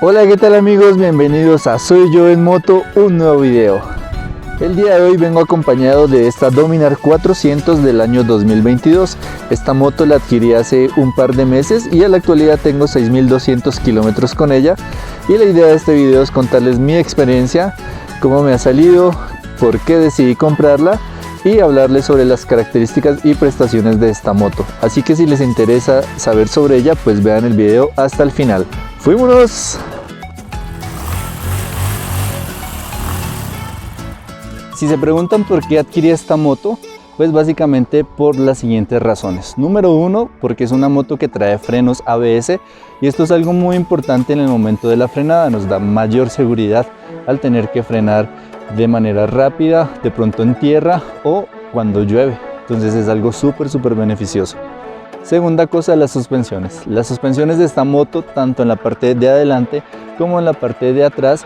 Hola, ¿qué tal amigos? Bienvenidos a Soy Yo en Moto, un nuevo video. El día de hoy vengo acompañado de esta Dominar 400 del año 2022. Esta moto la adquirí hace un par de meses y a la actualidad tengo 6.200 kilómetros con ella. Y la idea de este video es contarles mi experiencia, cómo me ha salido, por qué decidí comprarla y hablarles sobre las características y prestaciones de esta moto. Así que si les interesa saber sobre ella, pues vean el video hasta el final. ¡Fuímonos! Si se preguntan por qué adquirí esta moto, pues básicamente por las siguientes razones. Número uno, porque es una moto que trae frenos ABS y esto es algo muy importante en el momento de la frenada, nos da mayor seguridad al tener que frenar de manera rápida, de pronto en tierra o cuando llueve. Entonces es algo súper beneficioso. Segunda cosa, las suspensiones. Las suspensiones de esta moto, tanto en la parte de adelante como en la parte de atrás,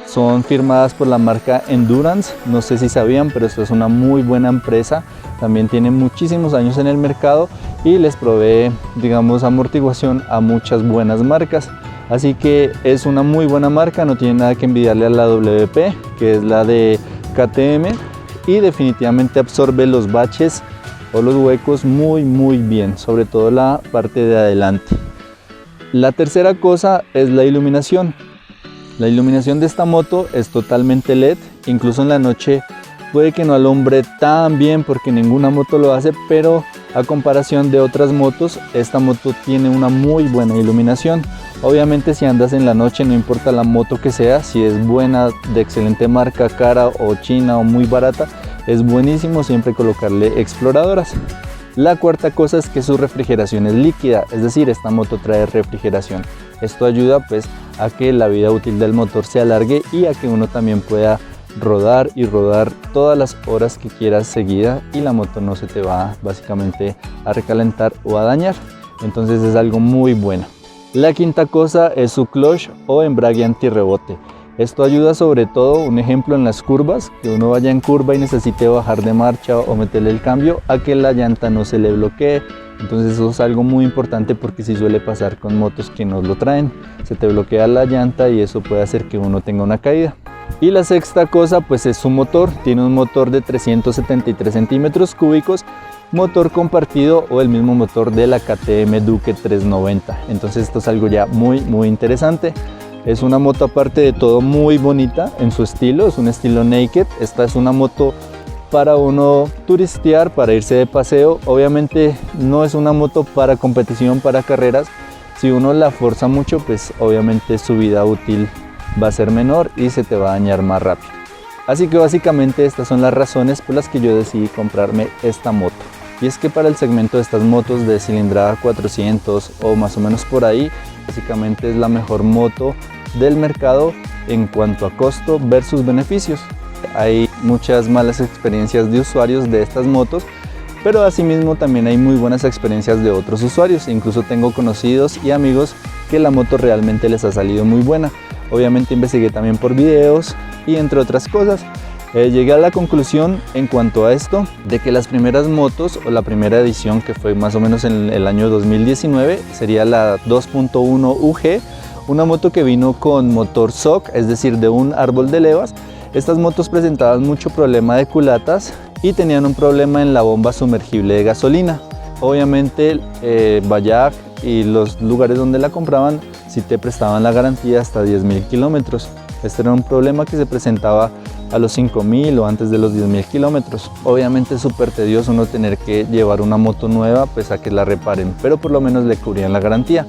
son firmadas por la marca Endurance. No sé si sabían, pero esto es una muy buena empresa. También tiene muchísimos años en el mercado y les provee, digamos, amortiguación a muchas buenas marcas. Así que es una muy buena marca, no tiene nada que envidiarle a la WP, que es la de KTM, y definitivamente absorbe los baches o los huecos muy bien, sobre todo la parte de adelante. La tercera cosa es la iluminación. La iluminación de esta moto es totalmente LED, incluso en la noche puede que no alumbre tan bien porque ninguna moto lo hace, pero a comparación de otras motos, esta moto tiene una muy buena iluminación. Obviamente si andas en la noche, no importa la moto que sea, si es buena, de excelente marca, cara o china o muy barata, es buenísimo siempre colocarle exploradoras. La cuarta cosa es que su refrigeración es líquida, es decir, esta moto trae refrigeración. Esto ayuda pues a que la vida útil del motor se alargue y a que uno también pueda rodar y rodar todas las horas que quieras seguida y la moto no se te va básicamente a recalentar o a dañar. Entonces es algo muy bueno. La quinta cosa es su clutch o embrague antirrebote. Esto ayuda sobre todo, un ejemplo en las curvas, que uno vaya en curva y necesite bajar de marcha o meterle el cambio, a que la llanta no se le bloquee. Entonces eso es algo muy importante porque sí suele pasar con motos que nos lo traen. Se te bloquea la llanta y eso puede hacer que uno tenga una caída. Y la sexta cosa pues es su motor. Tiene un motor de 373 centímetros cúbicos, motor compartido o el mismo motor de la KTM Duke 390. Entonces esto es algo ya muy interesante. Es una moto aparte de todo muy bonita en su estilo, es un estilo naked. Esta es una moto para uno turistear, para irse de paseo. Obviamente no es una moto para competición, para carreras. Si uno la forza mucho, pues obviamente su vida útil va a ser menor y se te va a dañar más rápido. Así que básicamente estas son las razones por las que yo decidí comprarme esta moto. Y es que para el segmento de estas motos de cilindrada 400 o más o menos por ahí, básicamente es la mejor moto del mercado en cuanto a costo versus beneficios. Hay muchas malas experiencias de usuarios de estas motos, pero asimismo también hay muy buenas experiencias de otros usuarios. Incluso tengo conocidos y amigos que la moto realmente les ha salido muy buena. Obviamente investigué también por videos y entre otras cosas. Llegué a la conclusión en cuanto a esto de que las primeras motos o la primera edición, que fue más o menos en el año 2019, sería la 2.1 UG, una moto que vino con motor SOC, es decir, de un árbol de levas. Estas motos presentaban mucho problema de culatas y tenían un problema en la bomba sumergible de gasolina. Obviamente Bayak y los lugares donde la compraban sí te prestaban la garantía hasta 10.000 kilómetros. Este era un problema que se presentaba a los 5.000 o antes de los 10.000 kilómetros. Obviamente es súper tedioso uno tener que llevar una moto nueva pues a que la reparen, pero por lo menos le cubrían la garantía.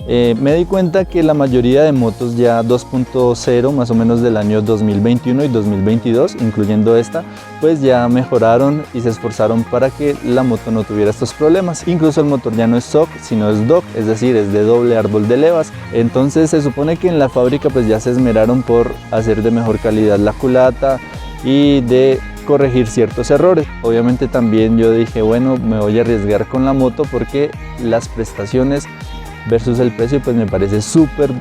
Me di cuenta que la mayoría de motos ya 2.0 más o menos del año 2021 y 2022, incluyendo esta, pues ya mejoraron y se esforzaron para que la moto no tuviera estos problemas. Incluso el motor ya no es SOC, sino es DOC, es decir, es de doble árbol de levas. Entonces se supone que en la fábrica pues ya se esmeraron por hacer de mejor calidad la culata y de corregir ciertos errores. Obviamente también yo dije, bueno, me voy a arriesgar con la moto porque las prestaciones versus el precio pues me parece súper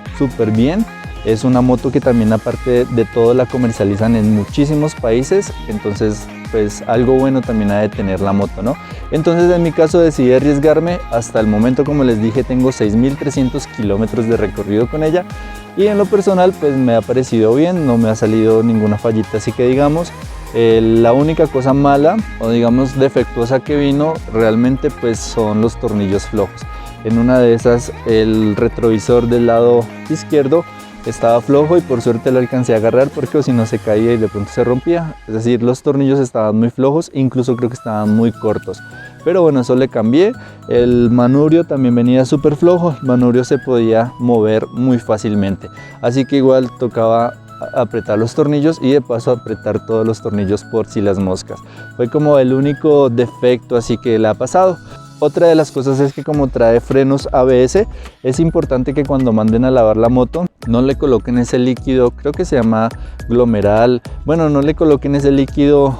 bien. Es una moto que también aparte de todo la comercializan en muchísimos países, entonces pues algo bueno también ha de tener la moto, ¿no? Entonces en mi caso decidí arriesgarme. Hasta el momento, como les dije, tengo 6.300 kilómetros de recorrido con ella y en lo personal pues me ha parecido bien, no me ha salido ninguna fallita, así que digamos la única cosa mala o digamos defectuosa que vino realmente pues son los tornillos flojos. En una de esas el retrovisor del lado izquierdo estaba flojo y por suerte lo alcancé a agarrar porque si no se caía y de pronto se rompía. Es decir, los tornillos estaban muy flojos, incluso creo que estaban muy cortos. Pero bueno, eso le cambié. El manubrio también venía súper flojo, el manubrio se podía mover muy fácilmente. Así que igual tocaba apretar los tornillos y de paso apretar todos los tornillos por si las moscas. Fue como el único defecto así que le ha pasado. Otra de las cosas es que como trae frenos ABS, es importante que cuando manden a lavar la moto no le coloquen ese líquido, creo que se llama glomeral, bueno, no le coloquen ese líquido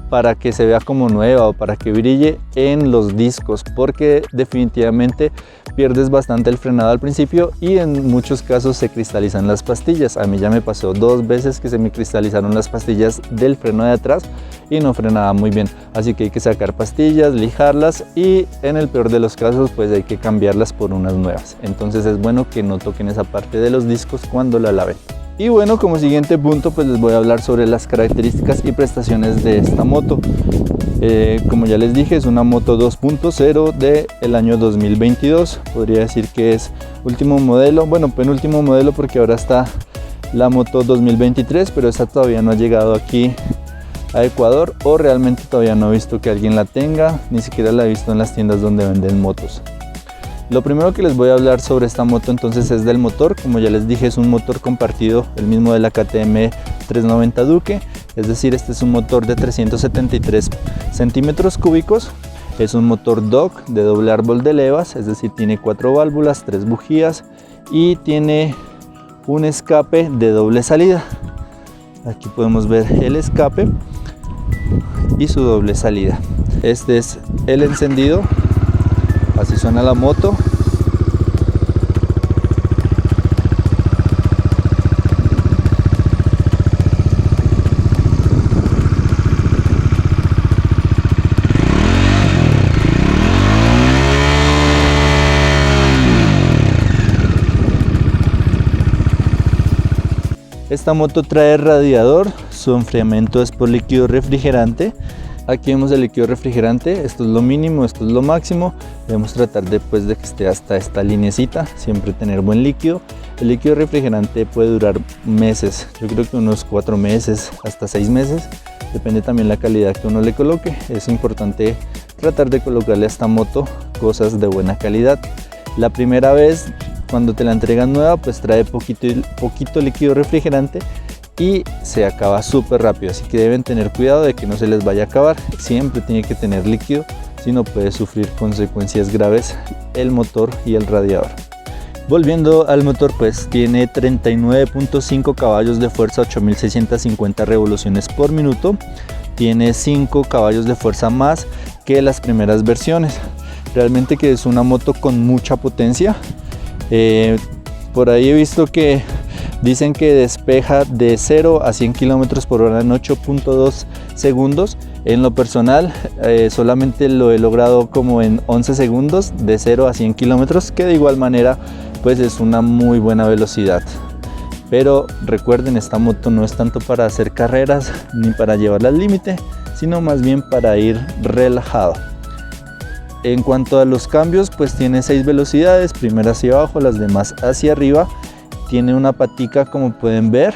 para que se vea como nueva o para que brille en los discos, porque definitivamente pierdes bastante el frenado al principio y en muchos casos se cristalizan las pastillas. A mí ya me pasó 2 veces que se me cristalizaron las pastillas del freno de atrás y no frenaba muy bien, así que hay que sacar pastillas, lijarlas y en el peor de los casos pues hay que cambiarlas por unas nuevas. Entonces es bueno que no toquen esa parte de los discos cuando la laven. Y bueno, como siguiente punto pues les voy a hablar sobre las características y prestaciones de esta moto. Como ya les dije, es una moto 2.0 del año 2022. Podría decir que es último modelo, bueno, penúltimo modelo porque ahora está la moto 2023, pero esta todavía no ha llegado aquí a Ecuador o realmente todavía no he visto que alguien la tenga, ni siquiera la he visto en las tiendas donde venden motos. Lo primero que les voy a hablar sobre esta moto entonces es del motor. Como ya les dije, es un motor compartido, el mismo de la KTM 390 Duke, es decir, este es un motor de 373 centímetros cúbicos. Es un motor DOC de doble árbol de levas, es decir, tiene 4 válvulas, 3 bujías y tiene un escape de doble salida. Aquí podemos ver el escape y su doble salida. Este es el encendido. Así suena la moto. Esta moto trae radiador, su enfriamiento es por líquido refrigerante. Aquí vemos el líquido refrigerante, esto es lo mínimo, esto es lo máximo. Debemos tratar después de que esté hasta esta linecita, siempre tener buen líquido. El líquido refrigerante puede durar meses, yo creo que unos 4 meses hasta 6 meses. Depende también la calidad que uno le coloque. Es importante tratar de colocarle a esta moto cosas de buena calidad. La primera vez cuando te la entregan nueva pues trae poquito líquido refrigerante y se acaba súper rápido, así que deben tener cuidado de que no se les vaya a acabar. Siempre tiene que tener líquido, si no puede sufrir consecuencias graves el motor y el radiador. Volviendo al motor, pues tiene 39.5 caballos de fuerza, 8650 revoluciones por minuto. Tiene 5 caballos de fuerza más que las primeras versiones. Realmente que es una moto con mucha potencia. Por ahí he visto que dicen que despeja de 0 a 100 km por hora en 8.2 segundos. En lo personal solamente lo he logrado como en 11 segundos de 0 a 100 km, que de igual manera pues es una muy buena velocidad. Pero recuerden, esta moto no es tanto para hacer carreras ni para llevarla al límite, sino más bien para ir relajado. En cuanto a los cambios, pues tiene 6 velocidades, primera hacia abajo, las demás hacia arriba. Tiene una patica, como pueden ver,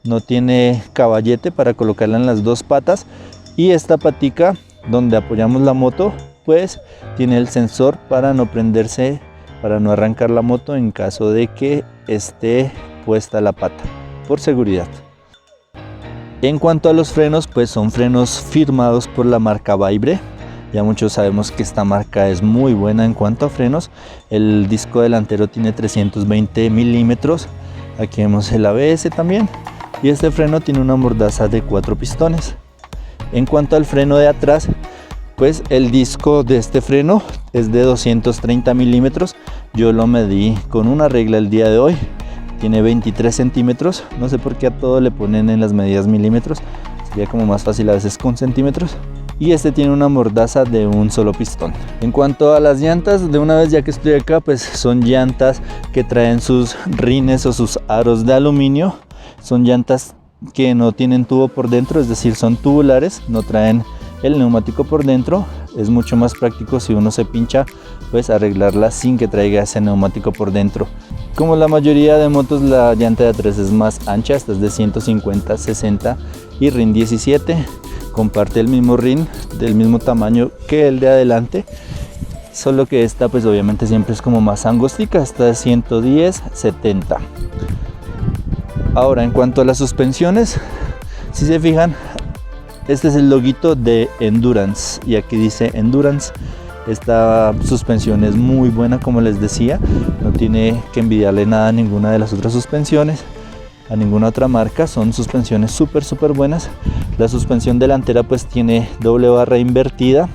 no tiene caballete para colocarla en las 2 patas, y esta patica donde apoyamos la moto pues tiene el sensor para no prenderse, para no arrancar la moto en caso de que esté puesta la pata, por seguridad. En cuanto a los frenos, pues son frenos firmados por la marca Vaibre. Ya muchos sabemos que esta marca es muy buena en cuanto a frenos. El disco delantero tiene 320 milímetros. Aquí vemos el ABS también. Y este freno tiene una mordaza de 4 pistones. En cuanto al freno de atrás, pues el disco de este freno es de 230 milímetros. Yo lo medí con una regla el día de hoy. Tiene 23 centímetros. No sé por qué a todo le ponen en las medidas milímetros. Sería como más fácil a veces con centímetros. y este tiene una mordaza de un solo pistón. En cuanto a las llantas, de una vez ya que estoy acá, pues son llantas que traen sus rines o sus aros de aluminio. Son llantas que no tienen tubo por dentro, es decir, son tubulares, no traen el neumático por dentro. Es mucho más práctico si uno se pincha, pues arreglarla sin que traiga ese neumático por dentro. Como la mayoría de motos, la llanta de atrás es más ancha, esta es de 150/60 y RIN 17. Comparte el mismo RIN, del mismo tamaño que el de adelante, solo que esta pues obviamente siempre es como más angostica, esta es 110/70. Ahora, en cuanto a las suspensiones, si se fijan, este es el loguito de Endurance y aquí dice Endurance. Esta suspensión es muy buena, como les decía, no tiene que envidiarle nada a ninguna de las otras suspensiones, a ninguna otra marca. Son suspensiones súper buenas. La suspensión delantera pues tiene doble barra invertida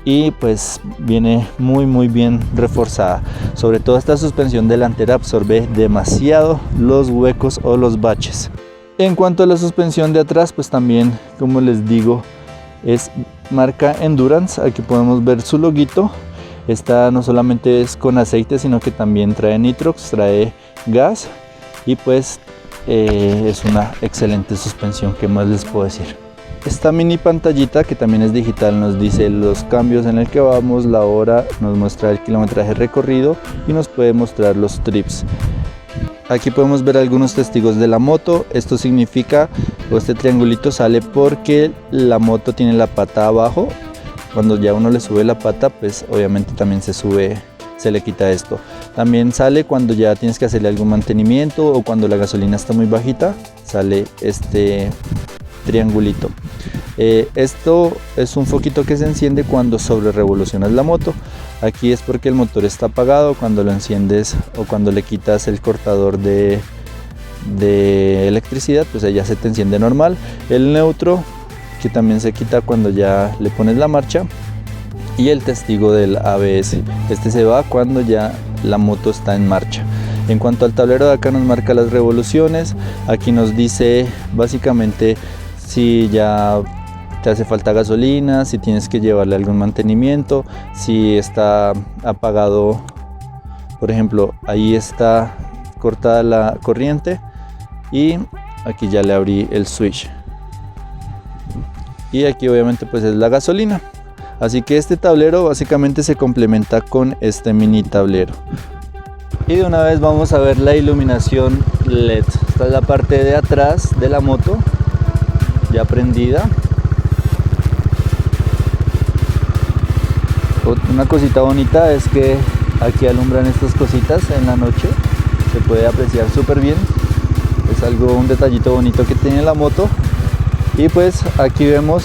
y pues viene muy bien reforzada. Sobre todo esta suspensión delantera absorbe demasiado los huecos o los baches. En cuanto a la suspensión de atrás, pues también, como les digo, es marca Endurance. Aquí podemos ver su loguito. Esta no solamente es con aceite, sino que también trae nitrox, trae gas y pues es una excelente suspensión. ¿Qué más les puedo decir? Esta mini pantallita, que también es digital, nos dice los cambios en el que vamos, la hora, nos muestra el kilometraje recorrido y nos puede mostrar los trips. Aquí podemos ver algunos testigos de la moto. Esto significa, o este triangulito sale porque la moto tiene la pata abajo. Cuando ya uno le sube la pata, pues obviamente también se le quita esto. También sale cuando ya tienes que hacerle algún mantenimiento o cuando la gasolina está muy bajita, sale este triangulito. Esto es un foquito que se enciende cuando sobre revolucionas la moto. Aquí es porque el motor está apagado. Cuando lo enciendes o cuando le quitas el cortador de electricidad, pues ella se te enciende normal. El neutro, que también se quita cuando ya le pones la marcha, y el testigo del ABS, este se va cuando ya la moto está en marcha. En cuanto al tablero de acá, nos marca las revoluciones. Aquí nos dice básicamente si ya te hace falta gasolina, si tienes que llevarle algún mantenimiento, si está apagado. Por ejemplo, ahí está cortada la corriente y aquí ya le abrí el switch, y aquí obviamente pues es la gasolina. Así que este tablero básicamente se complementa con este mini tablero. Y de una vez vamos a ver la iluminación LED. Esta es la parte de atrás de la moto, ya prendida. Una cosita bonita es que aquí alumbran estas cositas en la noche, se puede apreciar súper bien. Es un detallito bonito que tiene la moto. Y pues aquí vemos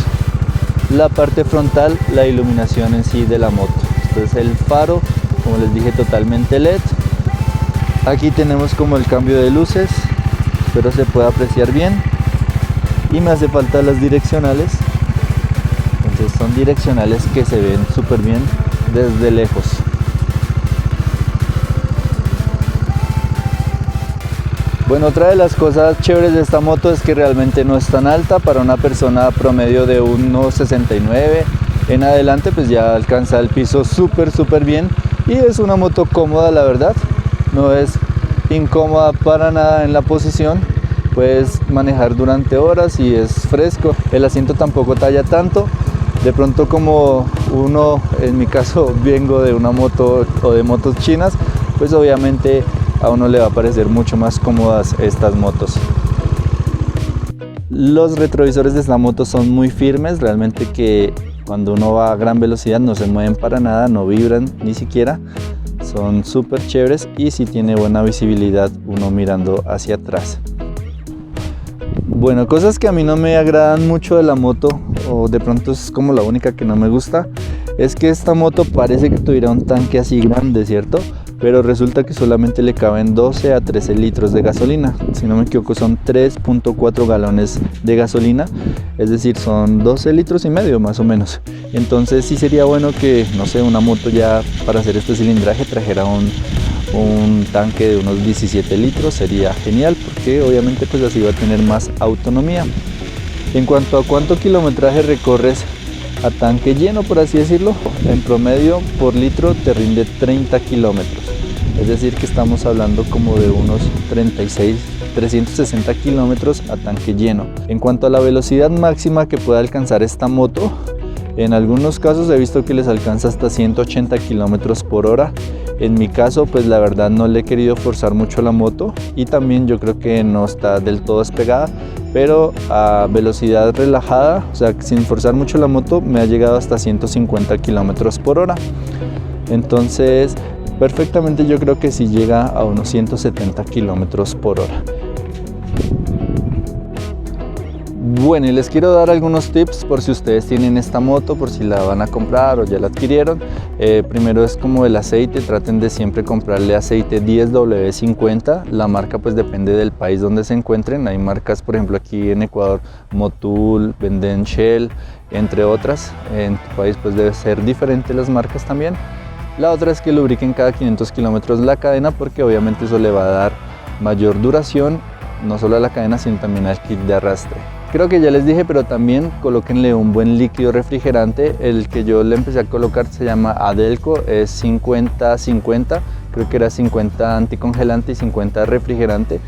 la parte frontal, la iluminación en sí de la moto. Este es el faro, como les dije, totalmente LED. Aquí tenemos como el cambio de luces, espero se pueda apreciar bien. Y me hace falta las direccionales. Entonces son direccionales que se ven súper bien desde lejos. Bueno, otra de las cosas chéveres de esta moto es que realmente no es tan alta. Para una persona promedio de 1,69 en adelante, pues ya alcanza el piso súper bien. Y es una moto cómoda, la verdad. No es incómoda para nada en la posición. Puedes manejar durante horas y es fresco. El asiento tampoco talla tanto. De pronto, como uno, en mi caso, vengo de una moto o de motos chinas, pues obviamente a uno le va a parecer mucho más cómodas estas motos. Los retrovisores de esta moto son muy firmes, realmente que cuando uno va a gran velocidad no se mueven para nada, no vibran ni siquiera. Son súper chéveres y sí tiene buena visibilidad uno mirando hacia atrás. Bueno, cosas que a mí no me agradan mucho de la moto, o de pronto es como la única que no me gusta, es que esta moto parece que tuviera un tanque así grande, ¿cierto? Pero resulta que solamente le caben 12 a 13 litros de gasolina. Si no me equivoco, son 3.4 galones de gasolina, es decir, son 12 litros y medio más o menos. Entonces sí sería bueno que, no sé, una moto ya para hacer este cilindraje trajera un tanque de unos 17 litros, sería genial, porque obviamente pues así va a tener más autonomía. En cuanto a cuánto kilometraje recorres a tanque lleno, por así decirlo, en promedio por litro te rinde 30 kilómetros. Es decir que estamos hablando como de unos 360 kilómetros a tanque lleno. En cuanto a la velocidad máxima que puede alcanzar esta moto, en algunos casos he visto que les alcanza hasta 180 kilómetros por hora. En mi caso, pues la verdad no le he querido forzar mucho la moto y también yo creo que no está del todo despegada, pero a velocidad relajada, o sea, sin forzar mucho la moto, me ha llegado hasta 150 kilómetros por hora. Entonces, perfectamente yo creo que sí llega a unos 170 kilómetros por hora. Bueno, y les quiero dar algunos tips por si ustedes tienen esta moto, por si la van a comprar o ya la adquirieron. Primero es como el aceite, traten de siempre comprarle aceite 10W50. La marca pues depende del país donde se encuentren. Hay marcas, por ejemplo aquí en Ecuador, Motul, venden Shell, entre otras. En tu país pues debe ser diferente las marcas también. La otra es que lubriquen cada 500 kilómetros la cadena, porque obviamente eso le va a dar mayor duración, no solo a la cadena sino también al kit de arrastre. Creo que ya les dije, pero también colóquenle un buen líquido refrigerante. El que yo le empecé a colocar se llama Adelco, es 50-50, creo que era 50 anticongelante y 50 refrigerante.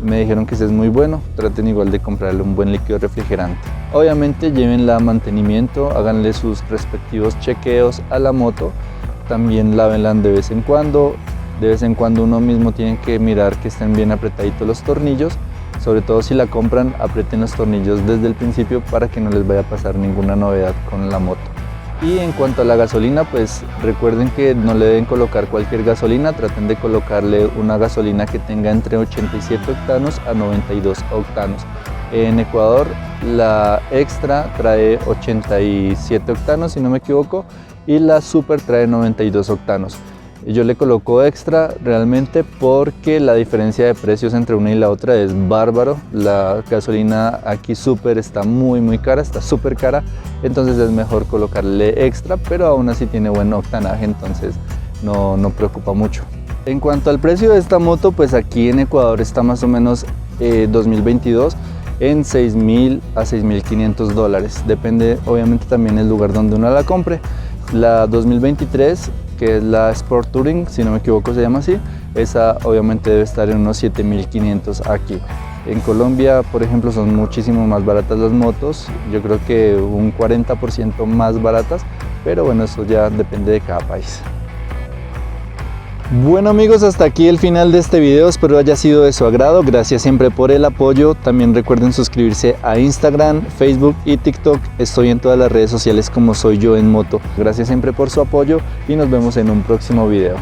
Me dijeron que ese es muy bueno, traten igual de comprarle un buen líquido refrigerante. Obviamente llévenla a mantenimiento, háganle sus respectivos chequeos a la moto, también lávenla de vez en cuando. De vez en cuando uno mismo tiene que mirar que estén bien apretaditos los tornillos. Sobre todo si la compran, aprieten los tornillos desde el principio para que no les vaya a pasar ninguna novedad con la moto. Y en cuanto a la gasolina, pues recuerden que no le deben colocar cualquier gasolina, traten de colocarle una gasolina que tenga entre 87 octanos a 92 octanos. En Ecuador la extra trae 87 octanos si no me equivoco y la super trae 92 octanos. Yo le coloco extra realmente porque la diferencia de precios entre una y la otra es bárbaro. La gasolina aquí super está muy cara, está súper cara, entonces es mejor colocarle extra, pero aún así tiene buen octanaje, entonces no preocupa mucho. En cuanto al precio de esta moto, pues aquí en Ecuador está más o menos 2022 en 6.000 a 6.500 dólares. Depende obviamente también el lugar donde uno la compre. La 2023, que es la Sport Touring, si no me equivoco se llama así, esa obviamente debe estar en unos 7.500 aquí. En Colombia, por ejemplo, son muchísimo más baratas las motos, yo creo que un 40% más baratas, pero bueno, eso ya depende de cada país. Bueno amigos, hasta aquí el final de este video, espero haya sido de su agrado, gracias siempre por el apoyo, también recuerden suscribirse a Instagram, Facebook y TikTok, estoy en todas las redes sociales como Soy Yo en Moto, gracias siempre por su apoyo y nos vemos en un próximo video.